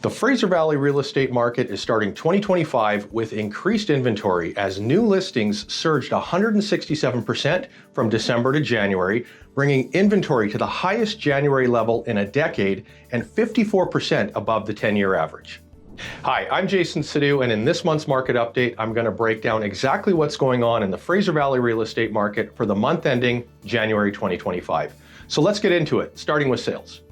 The Fraser Valley real estate market is starting 2025 with increased inventory as new listings surged 167% from December to January, bringing inventory to the highest January level in a decade and 54% above the 10-year average. Hi, I'm Jayson Sidhu, and in this month's market update, I'm going to break down exactly what's going on in the Fraser Valley real estate market for the month ending January 2025. So let's get into it, starting with sales.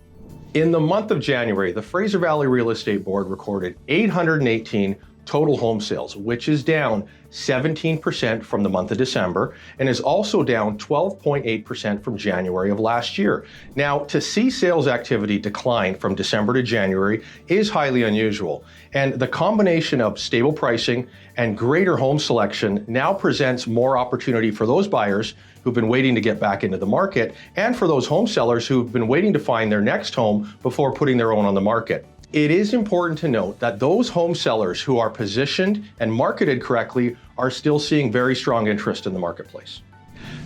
In the month of January, the Fraser Valley Real Estate Board recorded 818 total home sales, which is down 17% from the month of December and is also down 12.8% from January of last year. Now, to see sales activity decline from December to January is highly unusual, and the combination of stable pricing and greater home selection now presents more opportunity for those buyers who've been waiting to get back into the market and for those home sellers who've been waiting to find their next home before putting their own on the market. It is important to note that those home sellers who are positioned and marketed correctly are still seeing very strong interest in the marketplace.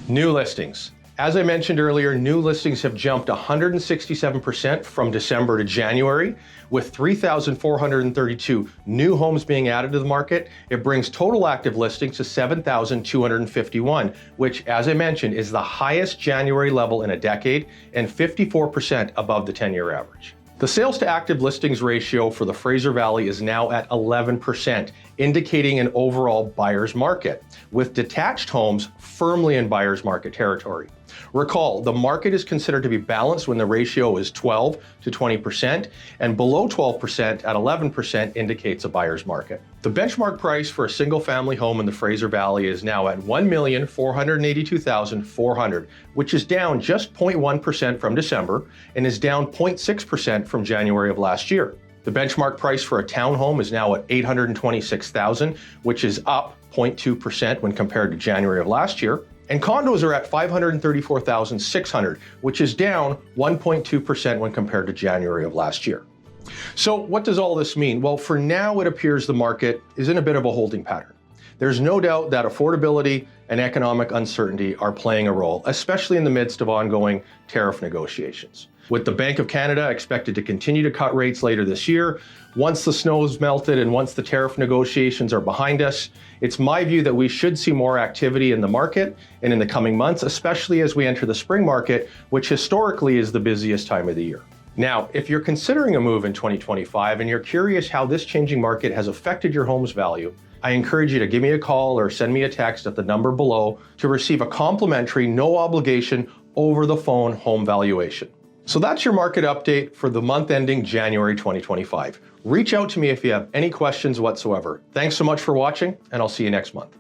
New listings. As I mentioned earlier, new listings have jumped 167% from December to January, with 3,432 new homes being added to the market. It brings total active listings to 7,251, which, as I mentioned, is the highest January level in a decade and 54% above the 10-year average. The sales to active listings ratio for the Fraser Valley is now at 11%, indicating an overall buyer's market, with detached homes firmly in buyer's market territory. Recall, the market is considered to be balanced when the ratio is 12 to 20%, and below 12% at 11% indicates a buyer's market. The benchmark price for a single-family home in the Fraser Valley is now at $1,482,400, which is down just 0.1% from December and is down 0.6% from January of last year. The benchmark price for a townhome is now at $826,000, which is up 0.2% when compared to January of last year. And condos are at $534,600, which is down 1.2% when compared to January of last year. So what does all this mean? Well, for now, it appears the market is in a bit of a holding pattern. There's no doubt that affordability and economic uncertainty are playing a role, especially in the midst of ongoing tariff negotiations. With the Bank of Canada expected to continue to cut rates later this year, once the snow's melted and once the tariff negotiations are behind us, it's my view that we should see more activity in the market and in the coming months, especially as we enter the spring market, which historically is the busiest time of the year. Now, if you're considering a move in 2025 and you're curious how this changing market has affected your home's value, I encourage you to give me a call or send me a text at the number below to receive a complimentary, no obligation, over-the-phone home valuation. So that's your market update for the month ending January 2025. Reach out to me if you have any questions whatsoever. Thanks so much for watching, and I'll see you next month.